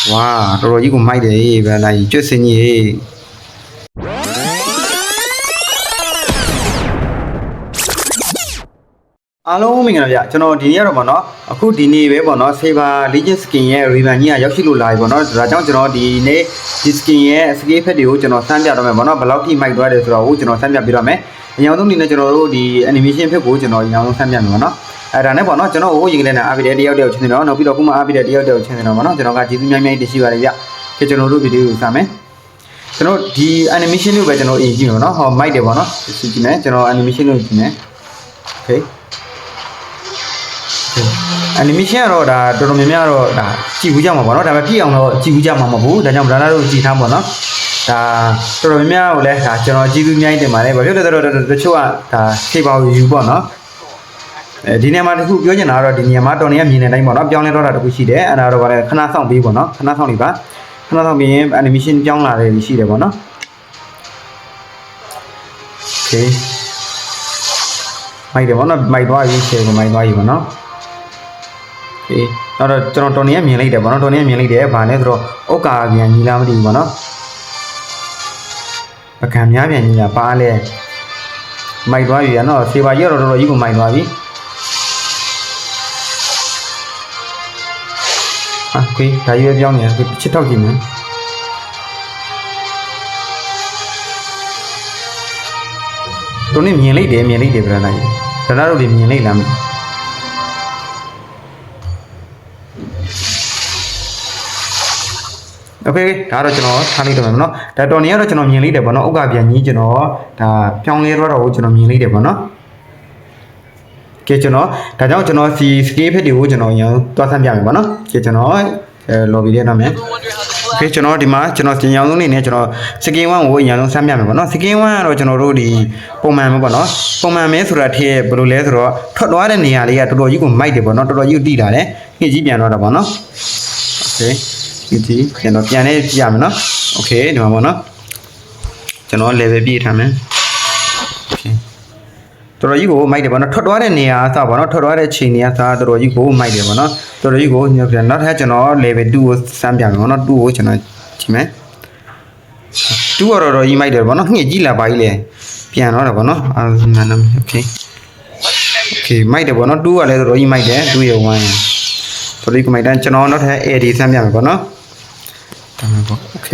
哇，တော်တော်ကြီးကိုမိုက်တယ်ဗျာလာကြီးကျွတ်စင်းကြီးအားလုံးမင်္ဂလာဗျကျွန်တော်ဒီနေ့ကတော့ဗောနော်အခုဒီနေ့ပဲဗောနော် Saber Legend Skin ရဲ့ Ribbon ကြီးကရောက်ရှိလို့လာပြီဗောနော်ဒါကြောင့်ကျွန်တော်ဒီနေ့ဒီ Skin ရဲ့ Skill Effect တွေကိုကျွန်တော်စမ်းပြတော့မယ်ဗောနော်ဘယ်လောက်ထိမိုက်သွားတယ်ဆိုတော့ကျွန်တော်စမ်းပြပြတော့မယ်အရင်ဆုံးအနေနဲ့ကျွန်တော်တို့ဒီ Animation Effect ကိုကျွန်တော်အရင်ဆုံးစမ်းပြမယ်ဗောနော်အဲ့ဒါနဲ့ဗောနော်ကျွန်တော်ဟိုရေကလေးနဲ့အားပေးတဲ့တယောက်ချင်းနေတော့နောက်ပြီးတော့ခုမှအားပေးတဲ့တယောက်ချင်းနေတော့ဗောနော်ကျွန်တော်ကကျေးဇူးများများတင်ရှိပါတယ်ဗျခေကျွန်တော်တို့ဗီဒီယိုကိုစမ်းမယ်ကျွန်တော်ဒီ animation ကိုပဲကျွန်တော်အရင်ကြည့်မယ်ဗောနော်ဟောမိုက်တယ်ဗောနော်ကြည့်မယ်ကျွန်တော် animation ကိုကြည့်မယ် okay animation ကတော့ဒါတော်တော်များများတော့ဒါကြည့်ဘူးကြမှာပေါ့နော်ဒါပေမဲ့ပြည့်အောင်တော့ကြည့်ဘူးကြမှာမဟုတ်ဘူးဒါကြောင့်ဗလာလာတို့ကြည့်ထားပေါ့နော်ဒါတော်တော်များများကိုလည်းဒါကျွန်တော်ကြည့်သူများတင်ပါတယ်ဘာဖြစ်လို့လဲဆိုတော့တချို့ကဒါခေပါယူပေါ့နော်ဒီနေရာမှာတခုပြောချင်တာကတော့ဒီနေရာမှာတော်နေရမြင်နေတိုင်းပေါ့နော်ပြောင်းလဲတော့တာတခုရှိတယ်အဲ့ဒါတော့ဗါလဲခဏဆောင်ပေးပေါ့နော်ခဏဆောင်နေပါခဏဆောင်ပြီးရင် animation ပြောင်းလာတယ်ရှိတယ်ပေါ့နော် okay မိုက်တယ်ပေါ့နော်မိုက်သွားပြီရှယ်ကိုမိုက်သွားပြီပေါ့နော်โอเคတော့ကျွန်တော်တော်နေရမြင်လိုက်တယ်ဗောနော်တော်နေရမြင်လိုက်တယ်ဗာလဲဆိုတော့ဥက္ကာပြန်ညီလားမသိဘူးဗောနော်ပကံများပြန်ညီလားပါလဲမိုက်သွားပြီနော်ဆေးပါကြီးတော့တော်တော်ကြီးကိုမိုက်သွားပြီโอเคဒါရွေးပြောင်းနေတယ်ချစ်ထောက်ကြည့်မယ်တော်နေမြင်လိုက်တယ်ဗျာလိုက်ဒါနာတို့တွေမြင်လိုက်လားโอเคဒါတော့ကျွန်တော်ထားလိုက်တော့မယ်เนาะဒါတော်နေရတော့ကျွန်တော်မြင်လိုက်တယ်ဗောနော်ဥက္ကပြန်ကြီးကျွန်တော်ဒါပြောင်းလဲတော့ကိုကျွန်တော်မြင်လိုက်တယ်ဗောနော်ကဲကျွန်တော်ဒါကြောင့်ကျွန်တော်စီ skill effect တွေကိုကျွန်တော်ရအောင်သွားဆန်းပြမယ်ဗောနော်ကဲကျွန်တော်lobby ထဲတော့မယ်ကဲကျွန်တော်ဒီမှာကျွန်တော်တင်ရောင်းဆုံးနေနဲ့ကျွန်တော် skin 1ကိုအရင်ဆုံးဆန်းပြမယ်ဗောနော် skin 1ကတော့ကျွန်တော်တို့ဒီပုံမှန်ပဲဗောနော်ပုံမှန်ပဲဆိုတာထည့်ဘယ်လိုလဲဆိုတော့ထွက်သွားတဲ့နေရာလေးကတော်တော်ကြီးကိုမိုက်တယ်ဗောနော်တော်တော်ကြီးကိုတိတာတယ်ညှစ်ကြီးပြန်တော့တာဗောနော်โอเคဒီကျွန်တော်ပြန်နေပြရမယ်နော်โอเคဒီမှာပေါ့နော်ကျွန်တော် level ပြည့်ထားမယ်โอเคတော်တော်ကြီးကိုမိုက်တယ်ပေါ့နော်ထွက်သွားတဲ့နေရာအစပေါ့နော်ထွက်သွားတဲ့ချိန်နေရာအစတော်တော်ကြီးကိုမိုက်တယ်ပေါ့နော်တော်တော်ကြီးကိုညှပ်ပြန်နောက်ထပ်ကျွန်တော် level 2ကိုစမ်းပြမယ်ပေါ့နော်2ကိုကျွန်တော်ကြည့်မယ်2ကတော့တော်တော်ကြီးမိုက်တယ်ပေါ့နော်ညှစ်ကြီးလာပါကြီးလေပြန်တော့တယ်ပေါ့နော်အာနာနโอเคโอเคမိုက်တယ်ပေါ့နော်2ကလည်းတော်တော်ကြီးမိုက်တယ်2ရဲ့1တော်တော်ကြီးကိုမိုက်တယ်ကျွန်တော်နောက်ထပ် AD စမ်းပြမယ်ပေါ့နော်โอเค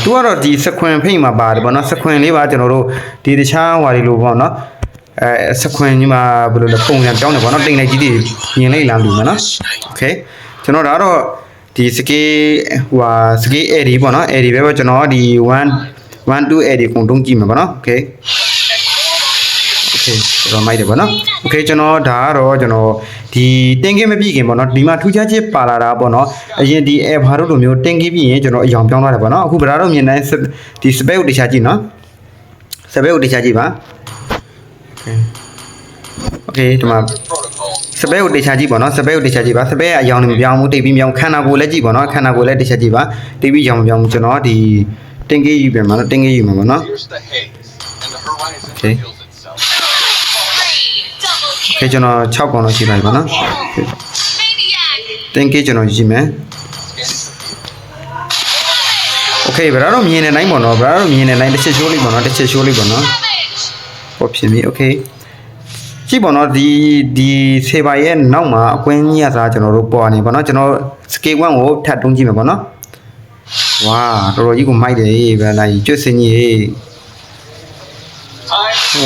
သူကတော့ဒီစခွင်ဖိတ်မှာပါတယ်ဗောနော်စခွင်လေးပါကျွန်တော်တို့ဒီတခြားဟွာတွေလို့ဗောနော်စခွင်ကြီးမှာဘယ်လိုလဲပုံစံပြောင်းတယ်ဗောနော်တိမ်လိုက်ကြီးတွေမြင်လိုက်လားလို့နော်โอเคကျွန်တော်ဒါတော့ဒီစကေးဟွာစကေး AD ဗောနော် AD ပဲဗောကျွန်တော်ဒီ1 2 AD ကုန်တုံးကြည့်မှာဗောနော်โอเคကျွန်တော်မိုက်တယ်ဗောနော်โอเคကျွန်တော်ဒါကတော့ကျွန်တော်ဒီတင်ကင်းမပြည့်ခင်ဗောနော်ဒီမှာထူးခြားချက်ပါလာတာဗောနော်အရင်ဒီအဲဘာတို့လိုမျိုးတင်ကင်းပြည့်ရင်ကျွန်တော်အယောင်ပြောင်းလာတယ်ဗောနော်အခုဗလာတော့မြင်တိုင်းဒီစပက်ကိုတခြားကြည့်နော်စပက်ကိုတခြားကြည့်ပါโอเคဒီမှာစပက်ကိုတခြားကြည့်ဗောနော်စပက်ကိုတခြားကြည့်ပါစပက်ကအယောင်နေမပြောင်းဘူးတိတ်ပြီးပြောင်းခန္ဓာကိုယ်လည်းကြည့်ဗောနော်ခန္ဓာကိုယ်လည်းတခြားကြည့်ပါတိတ်ပြီးအယောင်မပြောင်းဘူးကျွန်တော်ဒီတင်ကင်းယူပြန်မှာနော်တင်ကင်းယူမှာဗောနော်โอเคကဲကျွန်တော်6ကောင်လောက်ရှိပါပြီဗောနော်တင်ကေကျွန်တော်ကြည့်မယ်โอเคဗလာတော့မြင်နေတိုင်းဗောနော်ဗလာတော့မြင်နေတိုင်းတစ်ချက်ရှိုးလေးဗောနော်တစ်ချက်ရှိုးလေးဗောနော်ပေါ့ဖြစ်ပြီโอเคကြည့်ဗောနော်ဒီဆေဘာရဲ့နောက်မှာအကွင်းကြီးရစားကျွန်တော်တို့ပေါ်နေဗောနော်ကျွန်တော် scale 1ကိုထပ်တွန်းကြည့်မယ်ဗောနော်ဝါတော်တော်ကြီးကိုမိုက်တယ်ဗလာကြီးကျွတ်စင်းကြီး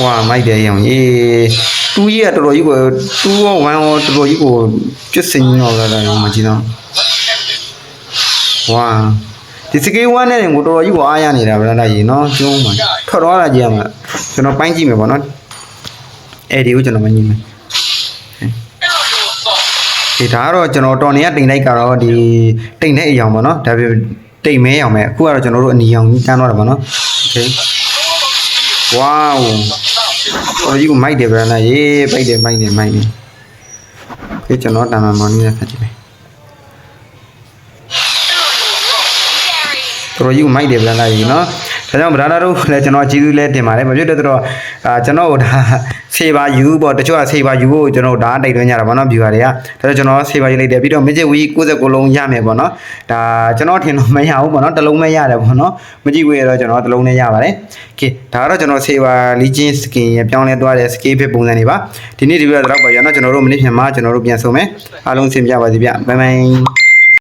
ဝါမိုက်တယ်ရောင်ကြီး2ရဲ့တော်တော်ကြီးကို2ရော1ရောတော်တော်ကြီးကိုကျွတ်စင်တော့လာတယ်မကြည့်တော့ဝါဒီစကေး1နဲ့ကိုတော်တော်ကြီးကိုအားရနေတာဗလားကြီးနော်ကျုံးမှာထွက်သွားတာကြည့်ရမှာကျွန်တော်ပိုင်းကြည့်မယ်ဗောနော်အဲ့ဒီကိုကျွန်တော်မကြည့်မယ်ဒီဒါကတော့ကျွန်တော်တော်နေရတိမ်လိုက်ကတော့ဒီတိမ်တဲ့အယောင်ဗောနော်ဒါပြတိမ်မဲအောင်ပဲအခုကတော့ကျွန်တော်တို့အနီအောင်ကြီးတန်းသွားတယ်ဗောနော်โอเคဝေါတော်ကြီးကိုမိုက်တယ်ဗျာနာရေးပိုက်တယ်မိုက်တယ်ခေကျွန်တော်တာမန်မော်နီနဲ့ဖတ်ကြည့်မယ်တော်ကြီးကိုမိုက်တယ်ဗျာနာရေးနော် ကြောင့်ဗရာနာတို့လည်းကျွန်တော်ကျေးဇူးလဲတင်ပါတယ်မဖြစ်တဲ့တော့ကျွန်တော်ဒါဆေးပါယူပေါ့တချို့ကဆေးပါယူဖို့ကျွန်တော်ဒါတိုက်တွန်းကြတာပေါ့နော် viewer တွေကဒါတော့ကျွန်တော်ဆေးပါယူလိုက်တယ်ပြီးတော့ magic wheel 69လုံးရမယ်ပေါ့နော်ဒါကျွန်တော်ထင်တော့မရဘူးပေါ့နော်တစ်လုံးပဲရတယ်ပေါ့နော် magic wheel တော့ကျွန်တော်တစ်လုံးနဲ့ရပါတယ်โอเคဒါကတော့ကျွန်တော်ဆေးပါ legend skin ရပြောင်းလဲသွားတဲ့ skin ဖြစ်ပုံစံတွေပါဒီနေ့ဒီဗီဒီယိုတော့ပါရနော်ကျွန်တော်တို့မနေ့ပြန်မှာကျွန်တော်တို့ပြန်ဆုံမယ်အားလုံးဆင်ပြပါစေဗျဘိုင်ဘိုင်